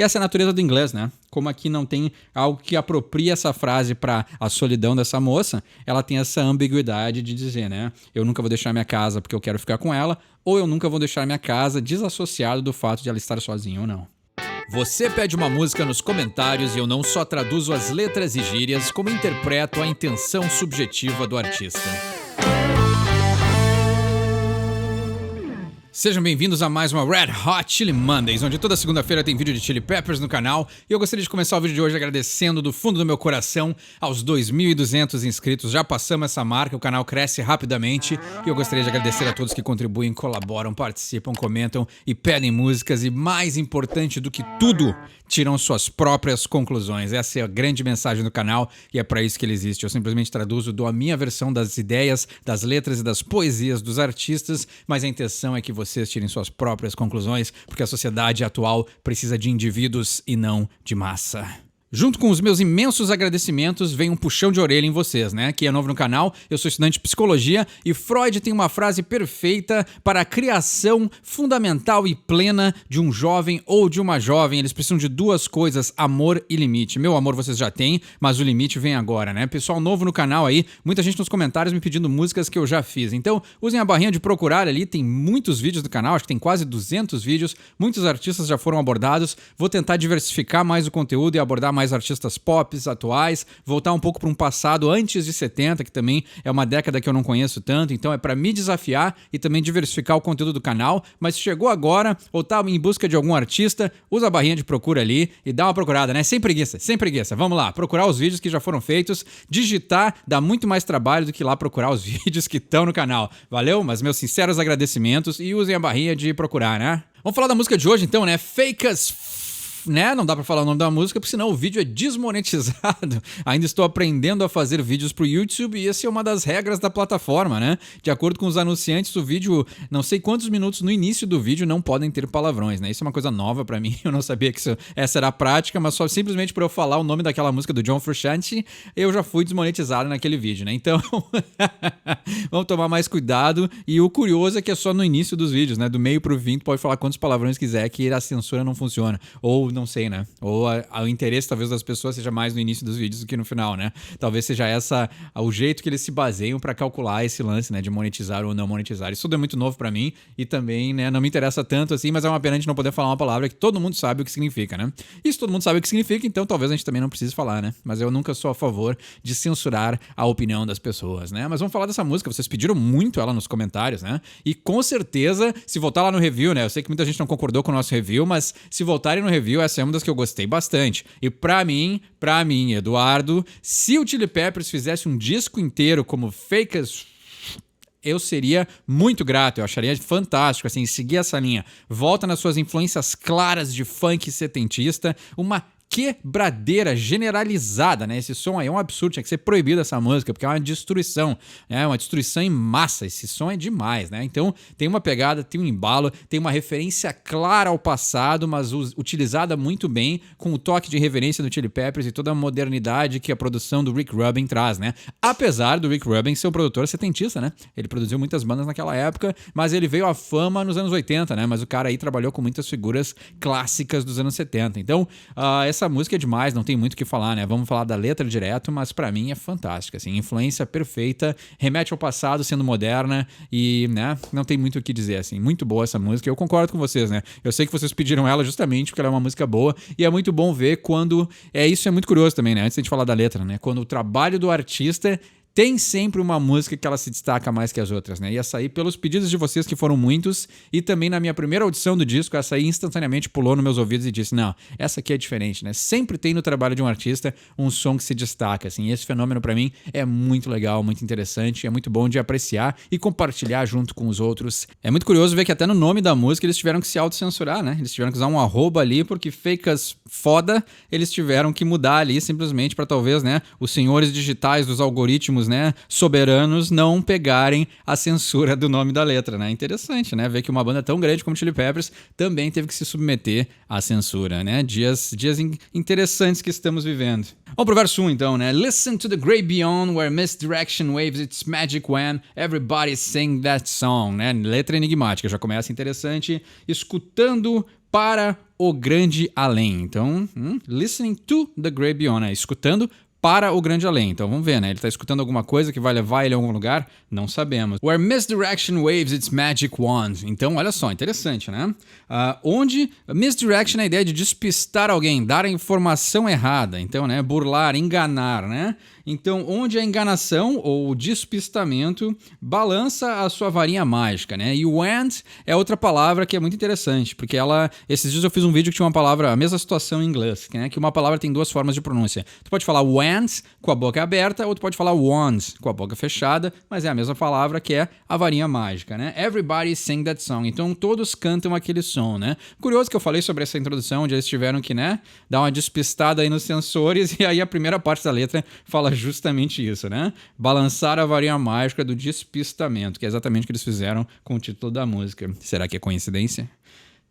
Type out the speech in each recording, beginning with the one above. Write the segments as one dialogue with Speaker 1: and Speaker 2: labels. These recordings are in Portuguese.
Speaker 1: E essa é a natureza do inglês, né? Como aqui não tem algo que apropria essa frase para a solidão dessa moça, ela tem essa ambiguidade de dizer, né? Eu nunca vou deixar minha casa porque eu quero ficar com ela, ou eu nunca vou deixar minha casa desassociado do fato de ela estar sozinha ou não.
Speaker 2: Você pede uma música nos comentários e eu não só traduzo as letras e gírias, como interpreto a intenção subjetiva do artista. Sejam bem-vindos a mais uma Red Hot Chili Mondays, onde toda segunda-feira tem vídeo de Chili Peppers no canal. E eu gostaria de começar o vídeo de hoje agradecendo do fundo do meu coração aos 2.200 inscritos. Já passamos essa marca, o canal cresce rapidamente. E eu gostaria de agradecer a todos que contribuem, colaboram, participam, comentam e pedem músicas. E mais importante do que tudo, tiram suas próprias conclusões. Essa é a grande mensagem do canal e é para isso que ele existe. Eu simplesmente traduzo, dou a minha versão das ideias, das letras e das poesias dos artistas, mas a intenção é que vocês tirem suas próprias conclusões, porque a sociedade atual precisa de indivíduos e não de massa. Junto com os meus imensos agradecimentos, vem um puxão de orelha em vocês, né? Quem é novo no canal, eu sou estudante de psicologia e Freud tem uma frase perfeita para a criação fundamental e plena de um jovem ou de uma jovem. Eles precisam de duas coisas, amor e limite. Meu amor vocês já têm, mas o limite vem agora, né? Pessoal novo no canal aí, muita gente nos comentários me pedindo músicas que eu já fiz. Então, usem a barrinha de procurar ali, tem muitos vídeos do canal, acho que tem quase 200 vídeos, muitos artistas já foram abordados. Vou tentar diversificar mais o conteúdo e abordar mais artistas pop atuais, voltar um pouco para um passado antes de 70, que também é uma década que eu não conheço tanto, então é para me desafiar e também diversificar o conteúdo do canal, mas se chegou agora ou tá em busca de algum artista, usa a barrinha de procura ali e dá uma procurada, né? Sem preguiça, sem preguiça. Vamos lá, procurar os vídeos que já foram feitos, digitar dá muito mais trabalho do que lá procurar os vídeos que estão no canal. Valeu? Mas meus sinceros agradecimentos e usem a barrinha de procurar, né? Vamos falar da música de hoje então, né? Fake as né? Não dá pra falar o nome da música, porque senão o vídeo é desmonetizado. Ainda estou aprendendo a fazer vídeos pro YouTube e essa é uma das regras da plataforma, né? De acordo com os anunciantes, o vídeo, não sei quantos minutos no início do vídeo não podem ter palavrões, né? Isso é uma coisa nova pra mim, eu não sabia que essa era a prática, mas só simplesmente por eu falar o nome daquela música do John Frusciante, eu já fui desmonetizado naquele vídeo, né? Então, vamos tomar mais cuidado e o curioso é que é só no início dos vídeos, né? Do meio pro fim, tu pode falar quantos palavrões quiser que a censura não funciona. Ou não sei, né? Ou o interesse talvez das pessoas seja mais no início dos vídeos do que no final, né? Talvez seja o jeito que eles se baseiam para calcular esse lance, né? De monetizar ou não monetizar. Isso tudo é muito novo para mim e também, né? Não me interessa tanto assim, mas é uma pena a gente não poder falar uma palavra que todo mundo sabe o que significa, né? E se todo mundo sabe o que significa, então talvez a gente também não precise falar, né? Mas eu nunca sou a favor de censurar a opinião das pessoas, né? Mas vamos falar dessa música. Vocês pediram muito ela nos comentários, né? E com certeza, se voltar lá no review, né? Eu sei que muita gente não concordou com o nosso review, mas se voltarem no review, essa é uma das que eu gostei bastante. E pra mim, Eduardo, se o Chili Peppers fizesse um disco inteiro como Fake As, eu seria muito grato, eu acharia fantástico, assim, seguir essa linha. Volta nas suas influências claras de funk setentista, uma quebradeira generalizada, né? Esse som aí é um absurdo, tinha que ser proibido essa música, porque é uma destruição, né? Uma destruição em massa, esse som é demais, né? Então tem uma pegada, tem um embalo, tem uma referência clara ao passado, mas utilizada muito bem, com o toque de reverência do Chili Peppers e toda a modernidade que a produção do Rick Rubin traz, né? Apesar do Rick Rubin ser um produtor setentista, né? Ele produziu muitas bandas naquela época, mas ele veio à fama nos anos 80, né? Mas o cara aí trabalhou com muitas figuras clássicas dos anos 70. Então, essa música é demais, não tem muito o que falar, né? Vamos falar da letra direto, mas pra mim é fantástica, assim, influência perfeita, remete ao passado sendo moderna e, né, não tem muito o que dizer, assim, muito boa essa música, eu concordo com vocês, né? Eu sei que vocês pediram ela justamente porque ela é uma música boa e é muito bom ver quando, isso é muito curioso também, né? Antes de a gente falar da letra, né? Quando o trabalho do artista tem sempre uma música que ela se destaca mais que as outras, né? E essa aí, pelos pedidos de vocês que foram muitos, e também na minha primeira audição do disco, essa aí instantaneamente pulou nos meus ouvidos e disse, não, essa aqui é diferente, né? Sempre tem no trabalho de um artista um som que se destaca, assim. E esse fenômeno pra mim é muito legal, muito interessante, é muito bom de apreciar e compartilhar junto com os outros. É muito curioso ver que até no nome da música eles tiveram que se autocensurar, né? Eles tiveram que usar um arroba ali, porque Fake As foda, eles tiveram que mudar ali simplesmente pra talvez, né, os senhores digitais dos algoritmos, né, soberanos não pegarem a censura do nome da letra, né? Interessante, né? Ver que uma banda tão grande como Chili Peppers também teve que se submeter à censura, né? Dias interessantes que estamos vivendo. Vamos pro verso 1 então, né? Listen to the great beyond where misdirection waves its magic when everybody sing that song, né? Letra enigmática, já começa interessante. Escutando para
Speaker 1: o grande além. Então, listening to the great beyond, né? Escutando para o grande além. Então vamos ver, né? Ele está escutando alguma coisa que vai levar ele a algum lugar? Não sabemos. Where misdirection waves its magic wand. Então, olha só, interessante, né? Onde misdirection é a ideia de despistar alguém, dar a informação errada. Então, né? Burlar, enganar, né? Então, onde a enganação ou despistamento balança a sua varinha mágica, né? E wand é outra palavra que é muito interessante, porque esses dias eu fiz um vídeo que tinha uma palavra, a mesma situação em inglês, né? Que uma palavra tem duas formas de pronúncia. Tu pode falar wand com a boca aberta, ou tu pode falar wand com a boca fechada, mas é a mesma palavra que é a varinha mágica, né? Everybody sing that song. Então, todos cantam aquele som, né? Curioso que eu falei sobre essa introdução, onde eles tiveram que, né, dar uma despistada aí nos sensores, e aí a primeira parte da letra fala justamente isso, né? Balançar a varinha mágica do despistamento, que é exatamente o que eles fizeram com o título da música. Será que é coincidência?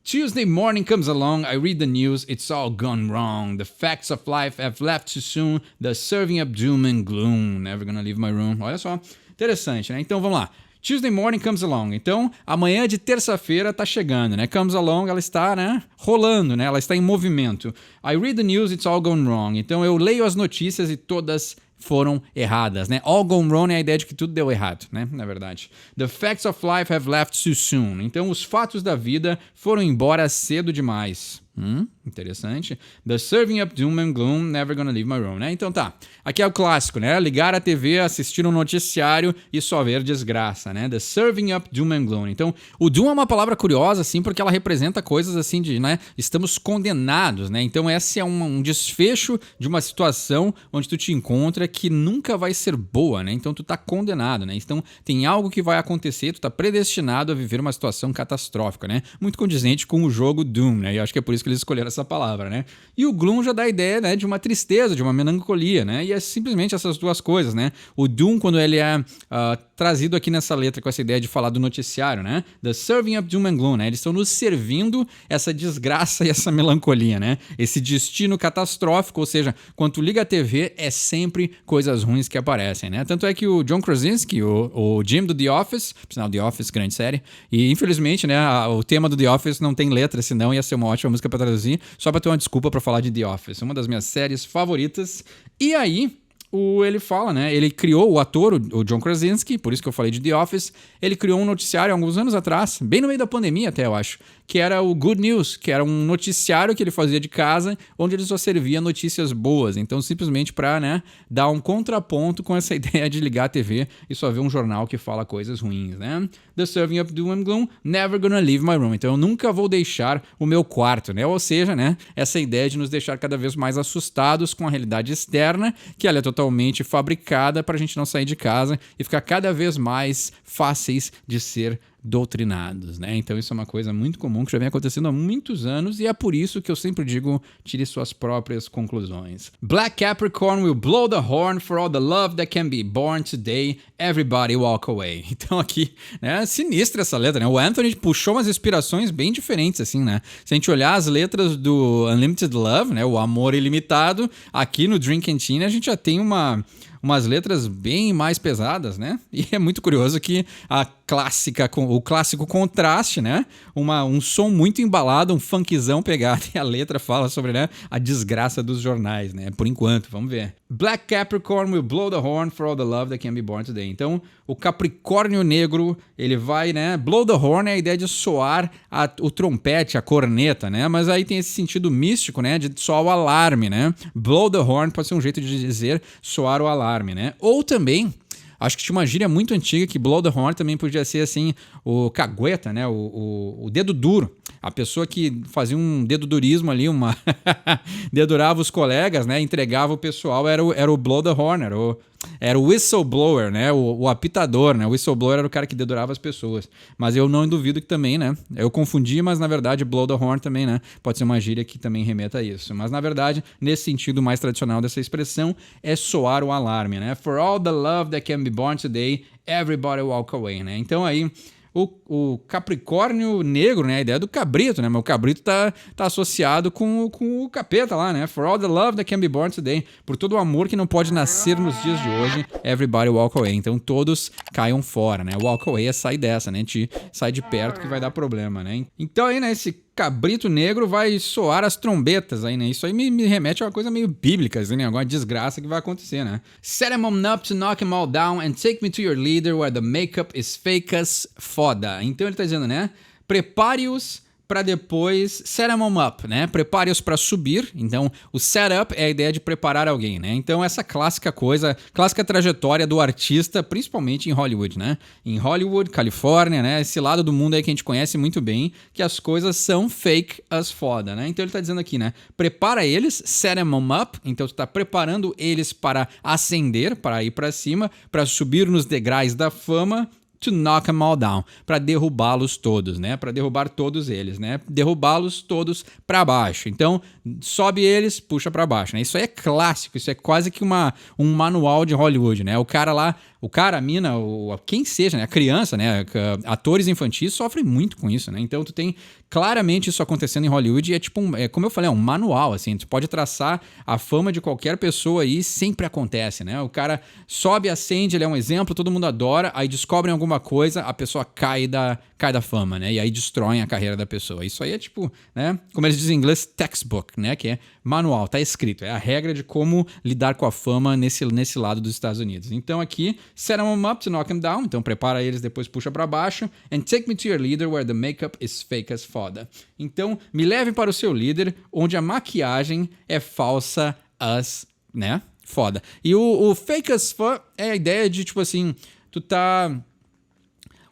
Speaker 1: Tuesday morning comes along, I read the news, it's all gone wrong. The facts of life have left too soon, the serving up doom and gloom. Never gonna leave my room. Olha só, interessante, né? Então vamos lá. Tuesday morning comes along. Então, amanhã de terça-feira tá chegando, né? Comes along, ela está, né, rolando, né? Ela está em movimento. I read the news, it's all gone wrong. Então, eu leio as notícias e todas foram erradas, né? All gone wrong é a ideia de que tudo deu errado, né? Na verdade. The facts of life have left too soon. Então, os fatos da vida foram embora cedo demais. Interessante. The serving up doom and gloom, never gonna leave my room, né? Então tá, aqui é o clássico, né? Ligar a TV, assistir um noticiário e só ver desgraça, né? The serving up doom and gloom. Então, o doom é uma palavra curiosa, assim, porque ela representa coisas assim de, né? Estamos condenados, né? Então, esse é um desfecho de uma situação onde tu te encontra que nunca vai ser boa, né? Então, tu tá condenado, né? Então, tem algo que vai acontecer, tu tá predestinado a viver uma situação catastrófica, né? Muito condizente com o jogo Doom, né? E eu acho que é por isso que eles escolheram essa palavra, né? E o gloom já dá a ideia, né, de uma tristeza, de uma melancolia, né? E é simplesmente essas duas coisas, né? O doom, quando ele é trazido aqui nessa letra com essa ideia de falar do noticiário, né? The serving up doom and gloom, né? Eles estão nos servindo essa desgraça e essa melancolia, né? Esse destino catastrófico, ou seja, quando tu liga a TV, é sempre coisas ruins que aparecem, né? Tanto é que o John Krasinski, o Jim do The Office, por sinal, The Office, grande série, e infelizmente, né, o tema do The Office não tem letra, senão ia ser uma ótima música pra traduzir, só pra ter uma desculpa pra falar de The Office, uma das minhas séries favoritas. E aí, ele fala, né? Ele criou o ator, o John Krasinski, por isso que eu falei de The Office. Ele criou um noticiário há alguns anos atrás, bem no meio da pandemia até, eu acho, que era o Good News, que era um noticiário que ele fazia de casa, onde ele só servia notícias boas. Então, simplesmente para, né, dar um contraponto com essa ideia de ligar a TV e só ver um jornal que fala coisas ruins, né? The serving up doom and gloom, never gonna leave my room. Então, eu nunca vou deixar o meu quarto, né? Ou seja, né, essa ideia de nos deixar cada vez mais assustados com a realidade externa, que ela é totalmente fabricada para a gente não sair de casa e ficar cada vez mais fáceis de ser doutrinados, né? Então isso é uma coisa muito comum que já vem acontecendo há muitos anos e é por isso que eu sempre digo, tire suas próprias conclusões. Black Capricorn will blow the horn for all the love that can be born today, everybody walk away. Então aqui, né, sinistra essa letra, né? O Anthony puxou umas inspirações bem diferentes, assim, né? Se a gente olhar as letras do Unlimited Love, né, o amor ilimitado, aqui no Dream Canteen a gente já tem umas letras bem mais pesadas, né? E é muito curioso que o clássico contraste, né? Um som muito embalado, um funkzão pegado, e a letra fala sobre, né, a desgraça dos jornais, né? Por enquanto, vamos ver. Black Capricorn will blow the horn for all the love that can be born today. Então, o Capricórnio Negro, ele vai, né? Blow the horn é a ideia de soar o trompete, a corneta, né? Mas aí tem esse sentido místico, né? De soar o alarme, né? Blow the horn pode ser um jeito de dizer soar o alarme, né? Ou também, acho que tinha uma gíria muito antiga que blow the horn também podia ser assim, o cagueta, né? O dedo duro. A pessoa que fazia um dedo-durismo ali, dedurava os colegas, né? Entregava o pessoal, era o blow the horn, era o whistleblower, né? O apitador, né? O whistleblower era o cara que dedurava as pessoas. Mas eu não duvido que também, né? Eu confundi, mas na verdade blow the horn também, né? Pode ser uma gíria que também remeta a isso. Mas na verdade, nesse sentido mais tradicional dessa expressão, é soar o alarme, né? For all the love that can be born today, everybody walk away, né? Então aí, o Capricórnio Negro, né? A ideia do cabrito, né? Mas o cabrito tá associado com o capeta lá, né? For all the love that can be born today. Por todo o amor que não pode nascer nos dias de hoje, everybody walk away. Então todos caiam fora, né? Walk away é sair dessa, né? A gente sai de perto que vai dar problema, né? Então aí, né? Esse cabrito negro vai soar as trombetas aí, né? Isso aí me remete a uma coisa meio bíblica, assim, né? Alguma desgraça que vai acontecer, né? Set him on up to knock him all down and take me to your leader where the makeup is fake as foda. Então ele tá dizendo, né? Prepare-os para depois set them up, né? Prepare-os para subir. Então, o setup é a ideia de preparar alguém, né? Então, essa clássica coisa, clássica trajetória do artista, principalmente em Hollywood, né? Em Hollywood, Califórnia, né? Esse lado do mundo aí que a gente conhece muito bem, que as coisas são fake as foda, né? Então, ele tá dizendo aqui, né? Prepara eles, set them up. Então, tu tá preparando eles para ascender, para ir para cima, para subir nos degraus da fama, to knock them all down, para derrubá-los todos, né? Para derrubar todos eles, né? Derrubá-los todos para baixo. Então, sobe eles, puxa para baixo, né? Isso aí é clássico, isso é quase que um manual de Hollywood, né? O cara lá, a mina, quem seja, né? A criança, né? Atores infantis sofrem muito com isso, né? Então, tu tem claramente isso acontecendo em Hollywood e é tipo, como eu falei, é um manual, assim. Tu pode traçar a fama de qualquer pessoa aí, sempre acontece, né? O cara sobe, ascende, ele é um exemplo, todo mundo adora, aí descobrem alguma coisa, a pessoa cai da fama, né? E aí destroem a carreira da pessoa. Isso aí é tipo, né? Como eles dizem em inglês, textbook, né? Que é manual, tá escrito. É a regra de como lidar com a fama nesse lado dos Estados Unidos. Então aqui, set them up to knock them down. Então prepara eles, depois puxa para baixo. And take me to your leader where the makeup is fake as foda. Então, me leve para o seu líder, onde a maquiagem é falsa as, né? Foda. E o fake as foda é a ideia de, tipo assim, tu tá...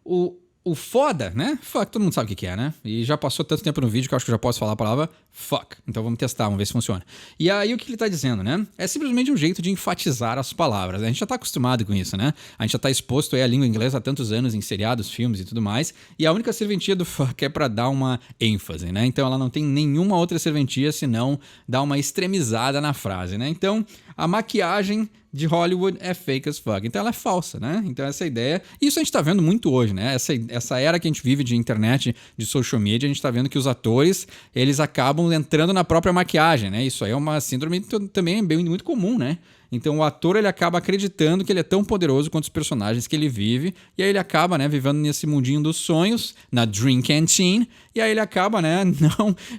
Speaker 1: O foda, né? Fuck, todo mundo sabe o que é, né? E já passou tanto tempo no vídeo que eu acho que eu já posso falar a palavra fuck. Então vamos testar, vamos ver se funciona. E aí o que ele tá dizendo, né? É simplesmente um jeito de enfatizar as palavras. A gente já tá acostumado com isso, né? A gente já tá exposto aí à língua inglesa há tantos anos em seriados, filmes e tudo mais. E a única serventia do fuck é pra dar uma ênfase, né? Então ela não tem nenhuma outra serventia senão dar uma extremizada na frase, né? Então a maquiagem de Hollywood é fake as fuck. Então ela é falsa, né? Então essa ideia... Isso a gente tá vendo muito hoje, né? Essa era que a gente vive de internet, de social media, a gente tá vendo que os atores, eles acabam entrando na própria maquiagem, né? Isso aí é uma síndrome também bem muito comum, né? Então o ator ele acaba acreditando que ele é tão poderoso quanto os personagens que ele vive, e aí ele acaba, né, vivendo nesse mundinho dos sonhos, na Dream Canteen, e aí ele acaba, né,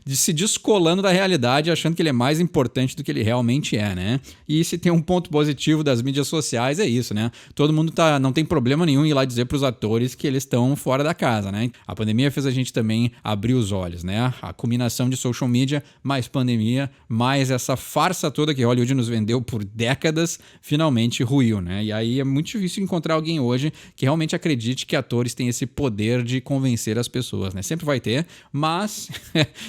Speaker 1: se descolando da realidade, achando que ele é mais importante do que ele realmente é, né? E se tem um ponto positivo das mídias sociais é isso, né? Todo mundo não tem problema nenhum em ir lá dizer pros atores que eles estão fora da casa, né? A pandemia fez a gente também abrir os olhos, né? A combinação de social media mais pandemia, mais essa farsa toda que Hollywood nos vendeu por décadas, finalmente ruiu, né? E aí é muito difícil encontrar alguém hoje que realmente acredite que atores têm esse poder de convencer as pessoas, né? Sempre vai ter, mas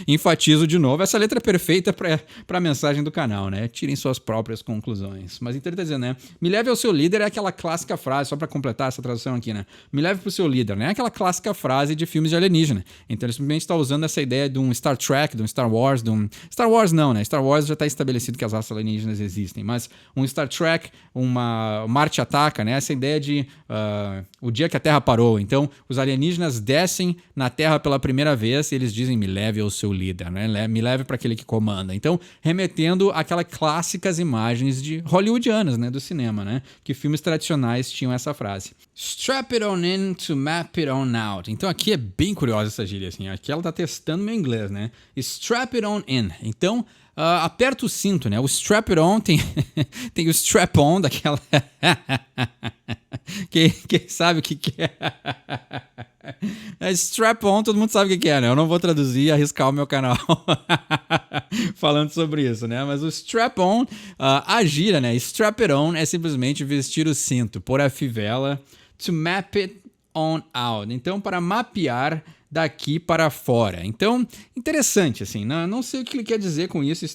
Speaker 1: enfatizo de novo, essa letra é perfeita para a mensagem do canal, né? Tirem suas próprias conclusões. Mas então ele tá dizendo, né? Me leve ao seu líder é aquela clássica frase, só para completar essa tradução aqui, né? Me leve pro seu líder, né? É aquela clássica frase de filmes de alienígena. Então ele simplesmente está usando essa ideia de um Star Trek, de um Star Wars, Star Wars não, né? Star Wars já está estabelecido que as raças alienígenas existem, mas um Star Trek, uma Marte Ataca, né? Essa ideia de o dia que a Terra parou. Então, os alienígenas descem na Terra pela primeira vez e eles dizem, me leve ao seu líder, né? Me leve para aquele que comanda. Então, remetendo àquelas clássicas imagens de hollywoodianas, né? Do cinema, né? Que filmes tradicionais tinham essa frase. Strap it on in to map it on out. Então, aqui é bem curiosa essa gíria, assim. Aqui ela tá testando meu inglês, né? Strap it on in. Então, aperta o cinto, né? O strap it on tem o strap on daquela... quem sabe o que é? Strap on, todo mundo sabe o que é, né? Eu não vou traduzir e arriscar o meu canal falando sobre isso, né? Mas o strap on, a gíria, né? Strap it on é simplesmente vestir o cinto, pôr a fivela, to map it on out. Então, para mapear daqui para fora. Então, interessante, assim, não sei o que ele quer dizer com isso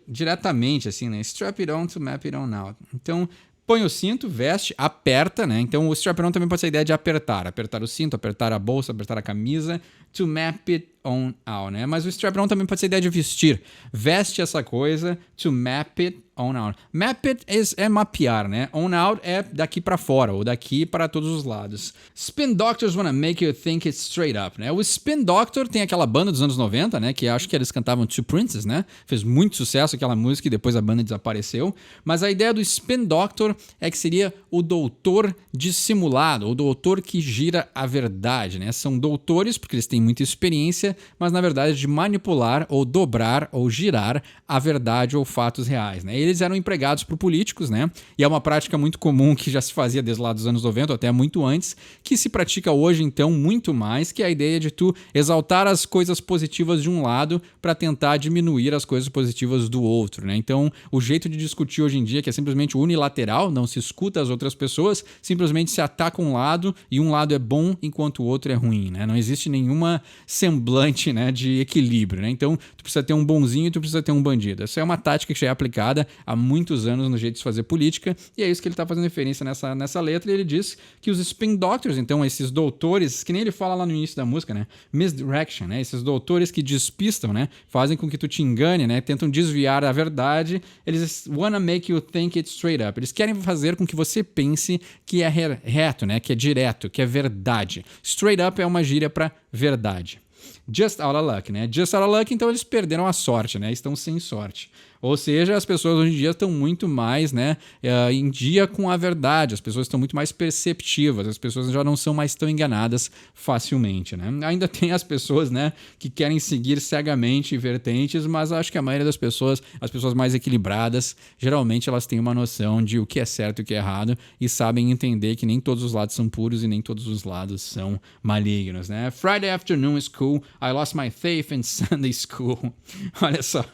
Speaker 1: diretamente, assim, né? Strap it on to map it on out. Então, põe o cinto, veste, aperta, né? Então, o strap it on também pode ser a ideia de apertar. Apertar o cinto, apertar a bolsa, apertar a camisa. To map it on out, né? Mas o strap it on também pode ser a ideia de vestir. Veste essa coisa, to map it on out. Map it é mapear, né? On out é daqui para fora, ou daqui para todos os lados. Spin Doctors wanna make you think it's straight up, né? O Spin Doctor tem aquela banda dos anos 90, né? Que acho que eles cantavam Two Princes, né? Fez muito sucesso aquela música e depois a banda desapareceu. Mas a ideia do Spin Doctor é que seria o doutor dissimulado, o doutor que gira a verdade, né? São doutores porque eles têm muita experiência ciência, mas na verdade de manipular ou dobrar ou girar a verdade ou fatos reais, né? Eles eram empregados por políticos, né? E é uma prática muito comum que já se fazia desde lá dos anos 90, ou até muito antes, que se pratica hoje então muito mais, que é a ideia de tu exaltar as coisas positivas de um lado para tentar diminuir as coisas positivas do outro, né? Então, o jeito de discutir hoje em dia, que é simplesmente unilateral, não se escuta as outras pessoas, simplesmente se ataca um lado e um lado é bom enquanto o outro é ruim, né? Não existe nenhuma semblante, né, de equilíbrio, né? Então, tu precisa ter um bonzinho e tu precisa ter um bandido. Essa é uma tática que já é aplicada há muitos anos no jeito de se fazer política, e é isso que ele está fazendo referência nessa letra, e ele diz que os spin doctors, então esses doutores, que nem ele fala lá no início da música, né? Misdirection, né? Esses doutores que despistam, né? Fazem com que tu te engane, né? Tentam desviar a verdade. Eles wanna make you think it straight up. Eles querem fazer com que você pense que é reto, né? Que é direto, que é verdade. Straight up é uma gíria para verdade. Just out of luck, né? Just out of luck, então eles perderam a sorte, né? Estão sem sorte. Ou seja, as pessoas hoje em dia estão muito mais, né, em dia com a verdade, as pessoas estão muito mais perceptivas, as pessoas já não são mais tão enganadas facilmente, né? Ainda tem as pessoas, né, que querem seguir cegamente vertentes, mas acho que a maioria das pessoas, as pessoas mais equilibradas, geralmente elas têm uma noção de o que é certo e o que é errado e sabem entender que nem todos os lados são puros e nem todos os lados são malignos, né? Friday afternoon is cool, I lost my faith in Sunday school. Olha só.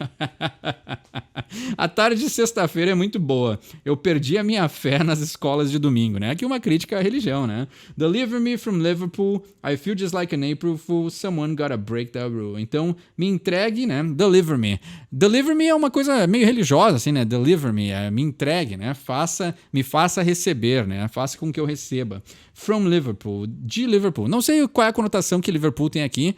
Speaker 1: A tarde de sexta-feira é muito boa. Eu perdi a minha fé nas escolas de domingo, né? Aqui uma crítica à religião, né? Deliver me from Liverpool. I feel just like an April Fool. Someone gotta break that rule. Então, me entregue, né? Deliver me. Deliver me é uma coisa meio religiosa, assim, né? Deliver me, me entregue, né? Me faça receber, né? Faça com que eu receba. From Liverpool. De Liverpool. Não sei qual é a conotação que Liverpool tem aqui.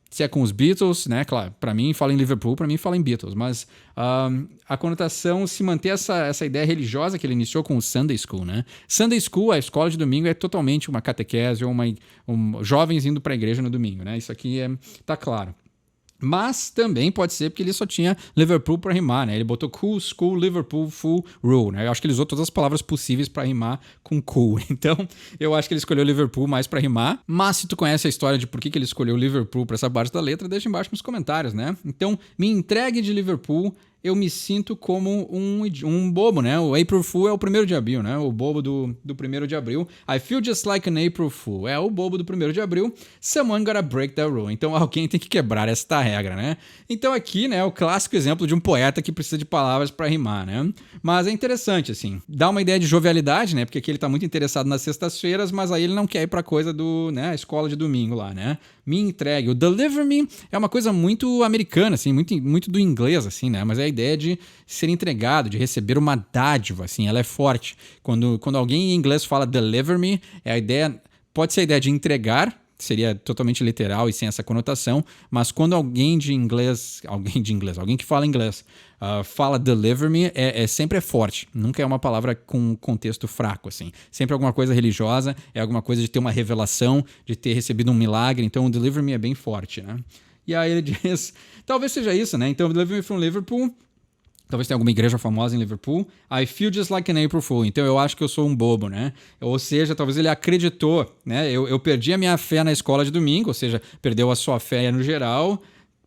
Speaker 1: Se é com os Beatles, né? Claro, para mim fala em Liverpool, para mim fala em Beatles, mas a conotação se manter essa ideia religiosa que ele iniciou com o Sunday School, né? Sunday School, a escola de domingo, é totalmente uma catequese ou jovens indo para a igreja no domingo, né? Isso aqui tá claro. Mas também pode ser porque ele só tinha Liverpool para rimar, né? Ele botou cool, school, Liverpool, full, rule, né? Eu acho que ele usou todas as palavras possíveis para rimar com cool. Então, eu acho que ele escolheu Liverpool mais para rimar. Mas se tu conhece a história de por que ele escolheu Liverpool para essa parte da letra, deixa embaixo nos comentários, né? Então, me entregue de Liverpool. Eu me sinto como um bobo, né? O April Fool é o 1º de abril, né? O bobo do 1º de abril. I feel just like an April Fool. É o bobo do 1º de abril. Someone gotta break that rule. Então alguém tem que quebrar esta regra, né? Então aqui, né, o clássico exemplo de um poeta que precisa de palavras para rimar, né? Mas é interessante, assim. Dá uma ideia de jovialidade, né? Porque aqui ele tá muito interessado nas sextas-feiras, mas aí ele não quer ir pra coisa né, a escola de domingo lá, né? Me entregue. O deliver me é uma coisa muito americana, assim, muito do inglês, assim, né? Mas é a ideia de ser entregado, de receber uma dádiva, assim, ela é forte. Quando alguém em inglês fala deliver me, pode ser a ideia de entregar, seria totalmente literal e sem essa conotação, mas quando alguém que fala inglês, fala deliver me, sempre é forte, nunca é uma palavra com contexto fraco, assim. Sempre é alguma coisa religiosa, é alguma coisa de ter uma revelação, de ter recebido um milagre, então o deliver me é bem forte, né? E aí ele diz, talvez seja isso, né? Então, deliver me from Liverpool, talvez tenha alguma igreja famosa em Liverpool. I feel just like an April Fool. Então eu acho que eu sou um bobo, né? Ou seja, talvez ele acreditou, né? Eu perdi a minha fé na escola de domingo, ou seja, perdeu a sua fé no geral.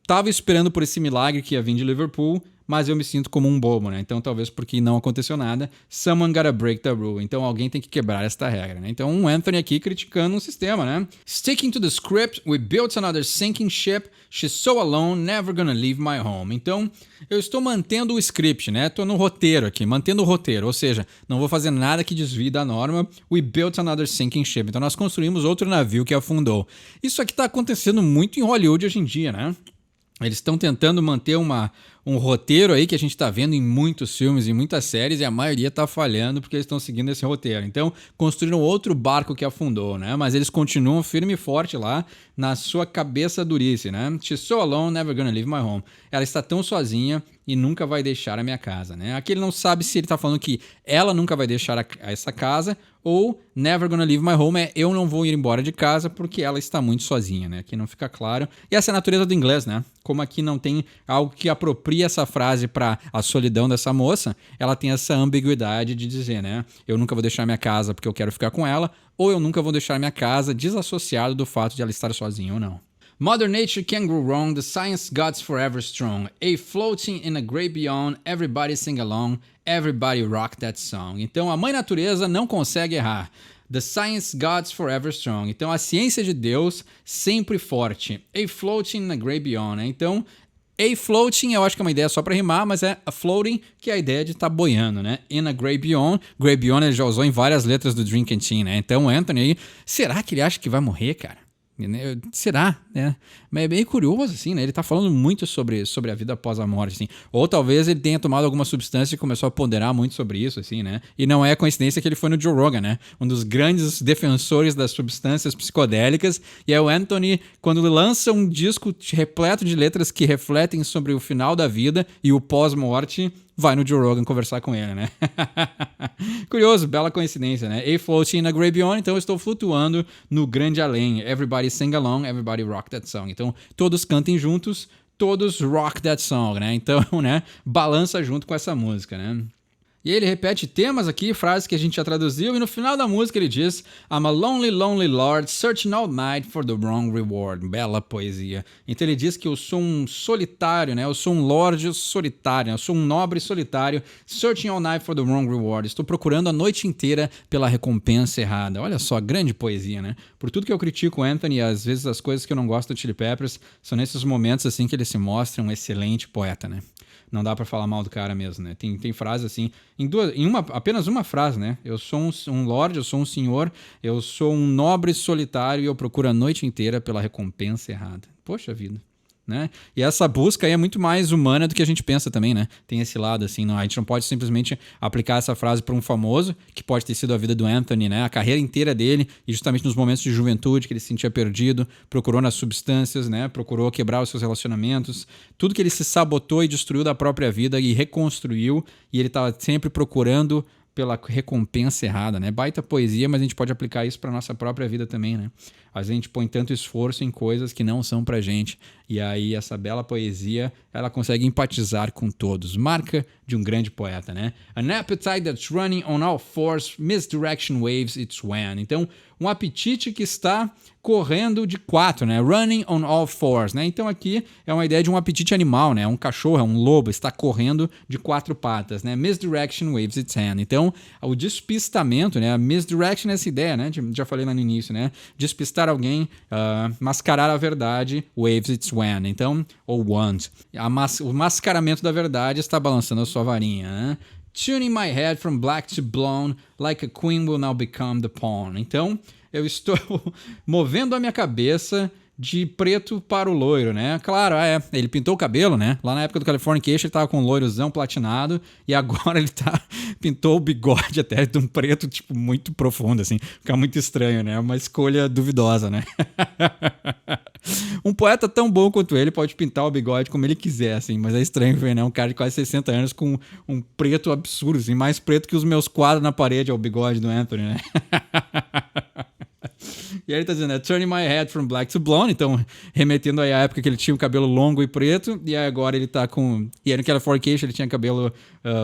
Speaker 1: Tava esperando por esse milagre que ia vir de Liverpool, mas eu me sinto como um bobo, né? Então talvez porque não aconteceu nada. Someone gotta break the rule. Então alguém tem que quebrar esta regra, né? Então um Anthony aqui criticando um sistema, né? Sticking to the script, we built another sinking ship. She's so alone, never gonna leave my home. Então eu estou mantendo o script, né? Tô no roteiro aqui, mantendo o roteiro. Ou seja, não vou fazer nada que desvie da norma. We built another sinking ship. Então nós construímos outro navio que afundou. Isso aqui tá acontecendo muito em Hollywood hoje em dia, né? Eles estão tentando manter um roteiro aí que a gente está vendo em muitos filmes e muitas séries, e a maioria está falhando porque eles estão seguindo esse roteiro. Então, construíram outro barco que afundou, né? Mas eles continuam firme e forte lá na sua cabeça durice, né? She's so alone, never gonna leave my home. Ela está tão sozinha e nunca vai deixar a minha casa, né? Aqui ele não sabe se ele está falando que ela nunca vai deixar essa casa ou never gonna leave my home é eu não vou ir embora de casa porque ela está muito sozinha, né? Aqui não fica claro. E essa é a natureza do inglês, né? Como aqui não tem algo que apropria essa frase para a solidão dessa moça, ela tem essa ambiguidade de dizer, né? Eu nunca vou deixar minha casa porque eu quero ficar com ela, ou eu nunca vou deixar minha casa desassociado do fato de ela estar sozinha ou não. Mother Nature can go wrong, the science God's forever strong. A floating in a great beyond, everybody sing along, everybody rock that song. Então a mãe natureza não consegue errar. The science God's forever strong. Então a ciência de Deus sempre forte. A floating in a great beyond. Né? Então a floating eu acho que é uma ideia só para rimar, mas é a floating que é a ideia de estar boiando, né? In a great beyond. Great beyond ele já usou em várias letras do Dream Canteen, né? Então o Anthony aí, será que ele acha que vai morrer, cara? Será, né? Mas é bem curioso, assim, né? Ele tá falando muito sobre a vida após a morte, assim. Ou talvez ele tenha tomado alguma substância e começou a ponderar muito sobre isso, assim, né? E não é coincidência que ele foi no Joe Rogan, né? Um dos grandes defensores das substâncias psicodélicas. E é o Anthony, quando lança um disco repleto de letras que refletem sobre o final da vida e o pós-morte, vai no Joe Rogan conversar com ele, né? Curioso, bela coincidência, né? A floating in a great beyond, então eu estou flutuando no grande além. Everybody sing along, everybody rock that song. Então, todos cantem juntos, todos rock that song, né? Então, né, balança junto com essa música, né? E ele repete temas aqui, frases que a gente já traduziu, e no final da música ele diz I'm a lonely, lonely lord, searching all night for the wrong reward. Bela poesia. Então ele diz que eu sou um solitário, né? Eu sou um lorde solitário, né? Eu sou um nobre solitário, searching all night for the wrong reward. Estou procurando a noite inteira pela recompensa errada. Olha só, grande poesia, né? Por tudo que eu critico o Anthony, às vezes as coisas que eu não gosto do Chili Peppers, são nesses momentos assim que ele se mostra um excelente poeta, né? Não dá pra falar mal do cara mesmo, né? Tem frases assim, apenas uma frase, né? Eu sou um lorde, eu sou um senhor, eu sou um nobre solitário e eu procuro a noite inteira pela recompensa errada. Poxa vida. Né? E essa busca aí é muito mais humana do que a gente pensa também, né? Tem esse lado, assim, não, a gente não pode simplesmente aplicar essa frase para um famoso, que pode ter sido a vida do Anthony, né? A carreira inteira dele, e justamente nos momentos de juventude que ele se sentia perdido, procurou nas substâncias, né? Procurou quebrar os seus relacionamentos, tudo que ele se sabotou e destruiu da própria vida e reconstruiu, e ele estava sempre procurando pela recompensa errada, né? Baita poesia, mas a gente pode aplicar isso para nossa própria vida também, né? Às vezes a gente põe tanto esforço em coisas que não são pra gente, e aí essa bela poesia, ela consegue empatizar com todos. Marca de um grande poeta, né? An appetite that's running on all fours, misdirection waves its when. Então, um apetite que está correndo de quatro, né? Running on all fours, né? Então aqui é uma ideia de um apetite animal, né? Um cachorro, um lobo, está correndo de quatro patas, né? Misdirection waves its hand. Então, o despistamento, né? A misdirection é essa ideia, né? Já falei lá no início, né? Despistar alguém, mascarar a verdade, waves its wand. Então, ou wand. O mascaramento da verdade está balançando a sua varinha, né? Tuning my head from black to blonde, like a queen will now become the pawn. Então, eu estou movendo a minha cabeça de preto para o loiro, né? Claro, ele pintou o cabelo, né? Lá na época do Californication ele tava com um loirozão platinado e agora ele pintou o bigode até de um preto, tipo, muito profundo, assim. Fica muito estranho, né? Uma escolha duvidosa, né? Um poeta tão bom quanto ele pode pintar o bigode como ele quiser, assim, mas é estranho ver, né? Um cara de quase 60 anos com um preto absurdo, assim, mais preto que os meus quadros na parede, é o bigode do Anthony, né? E aí ele tá dizendo, né? Turning my head from black to blonde, então remetendo aí à época que ele tinha o cabelo longo e preto, e aí agora ele tá com... E aí no Californication ele tinha cabelo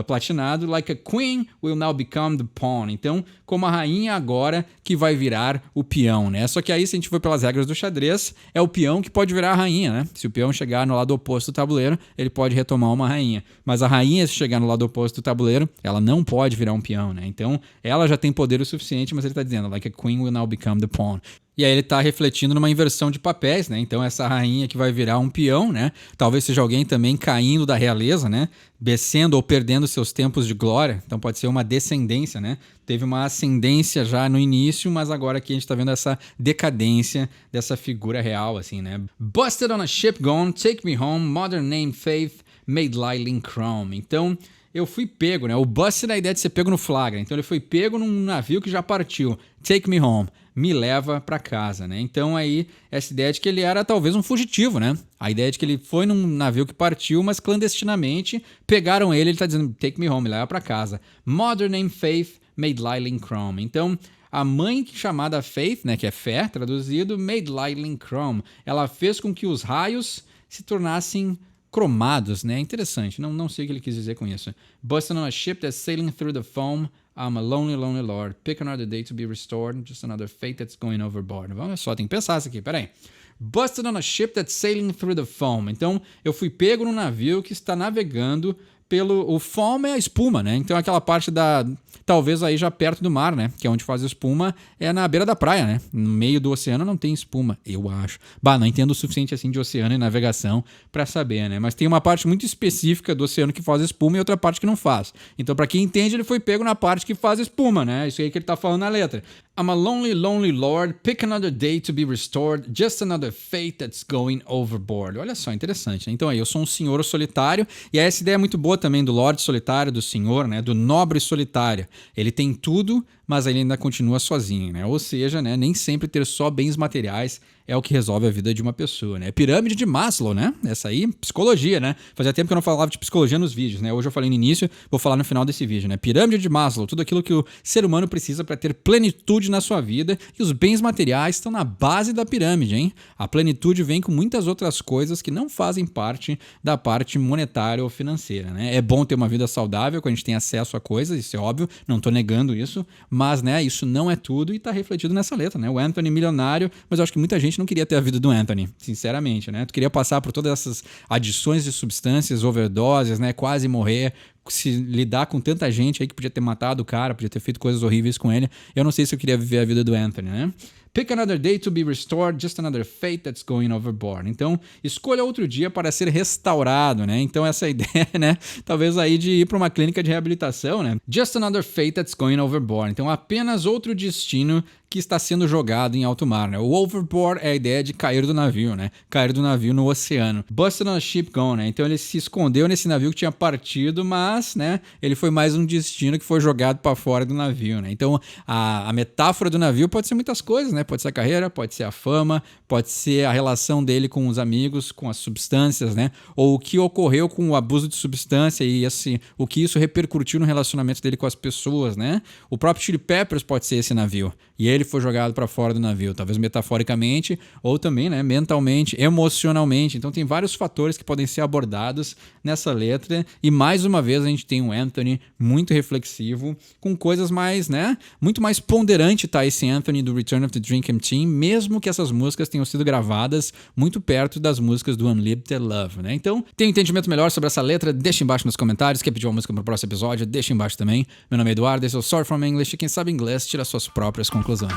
Speaker 1: platinado, like a queen will now become the pawn. Então, como a rainha agora que vai virar o peão, né? Só que aí, se a gente for pelas regras do xadrez, é o peão que pode virar a rainha, né? Se o peão chegar no lado oposto do tabuleiro, ele pode retomar uma rainha. Mas a rainha, se chegar no lado oposto do tabuleiro, ela não pode virar um peão, né? Então, ela já tem poder o suficiente, mas ele tá dizendo, like a queen will now become the pawn. E aí ele tá refletindo numa inversão de papéis, né? Então essa rainha que vai virar um peão, né? Talvez seja alguém também caindo da realeza, né? Descendo ou perdendo seus tempos de glória. Então pode ser uma descendência, né? Teve uma ascendência já no início, mas agora aqui a gente tá vendo essa decadência dessa figura real, assim, né? Busted on a ship gone, take me home, modern name faith, made light chrome. Então... eu fui pego, né? O busted é a ideia de ser pego no flagra. Então ele foi pego num navio que já partiu. Take me home. Me leva pra casa, né? Então aí, essa ideia de que ele era talvez um fugitivo, né? A ideia de que ele foi num navio que partiu, mas clandestinamente pegaram ele tá dizendo, take me home, me leva pra casa. Modern name Faith made light chrome. Então, a mãe chamada Faith, né? Que é fé, traduzido, made light chrome. Ela fez com que os raios se tornassem cromados, né? Interessante, não sei o que ele quis dizer com isso. Busting on a ship that's sailing through the foam, I'm a lonely, lonely lord. Pick another day to be restored, just another fate that's going overboard. Vamos só, tem que pensar isso aqui, peraí. Busted on a ship that's sailing through the foam. Então, eu fui pego num navio que está navegando o foam é a espuma, né? Então aquela parte talvez aí já perto do mar, né? Que é onde faz espuma, é na beira da praia, né? No meio do oceano não tem espuma, eu acho. Não entendo o suficiente assim de oceano e navegação pra saber, né? Mas tem uma parte muito específica do oceano que faz espuma e outra parte que não faz. Então pra quem entende, ele foi pego na parte que faz espuma, né? Isso aí que ele tá falando na letra. I'm a lonely, lonely lord, pick another day to be restored, just another fate that's going overboard. Olha só, interessante, né? Então aí, eu sou um senhor solitário, e essa ideia é muito boa também do lord solitário, do senhor, né? Do nobre solitário. Ele tem tudo, mas ele ainda continua sozinho, né? Ou seja, né? Nem sempre ter só bens materiais é o que resolve a vida de uma pessoa, né? Pirâmide de Maslow, né? Essa aí, psicologia, né? Fazia tempo que eu não falava de psicologia nos vídeos, né? Hoje eu falei no início, vou falar no final desse vídeo, né? Pirâmide de Maslow, tudo aquilo que o ser humano precisa para ter plenitude na sua vida, e os bens materiais estão na base da pirâmide, hein? A plenitude vem com muitas outras coisas que não fazem parte da parte monetária ou financeira, né? É bom ter uma vida saudável quando a gente tem acesso a coisas, isso é óbvio, não tô negando isso, mas, né, isso não é tudo e tá refletido nessa letra, né? O Anthony milionário, mas eu acho que muita gente não queria ter a vida do Anthony, sinceramente, né? Tu queria passar por todas essas adições de substâncias, overdoses, né? Quase morrer, se lidar com tanta gente aí que podia ter matado o cara, podia ter feito coisas horríveis com ele. Eu não sei se eu queria viver a vida do Anthony, né? Pick another day to be restored, just another fate that's going overboard. Então, escolha outro dia para ser restaurado, né? Então, essa ideia, né? Talvez aí de ir para uma clínica de reabilitação, né? Just another fate that's going overboard. Então, apenas outro destino que está sendo jogado em alto mar, né? O overboard é a ideia de cair do navio, né? Cair do navio no oceano. Busted on a ship gone, né? Então, ele se escondeu nesse navio que tinha partido, mas, né? Ele foi mais um destino que foi jogado para fora do navio, né? Então, a metáfora do navio pode ser muitas coisas, né? Pode ser a carreira, pode ser a fama, pode ser a relação dele com os amigos, com as substâncias, né? Ou o que ocorreu com o abuso de substância e assim, o que isso repercutiu no relacionamento dele com as pessoas, né? O próprio Chili Peppers pode ser esse navio. E ele foi jogado para fora do navio, talvez metaforicamente ou também, né, mentalmente, emocionalmente. Então tem vários fatores que podem ser abordados nessa letra, e mais uma vez a gente tem um Anthony muito reflexivo, com coisas mais, né, muito mais ponderante, tá, esse Anthony do Return of the Dream Camp Team, mesmo que essas músicas tenham sido gravadas muito perto das músicas do Unlimited Love, né? Então, tem um entendimento melhor sobre essa letra? Deixa embaixo nos comentários. Quer pedir uma música para o próximo episódio? Deixa embaixo também. Meu nome é Eduardo, esse é o Sorry From English, e quem sabe inglês tira suas próprias conclusões.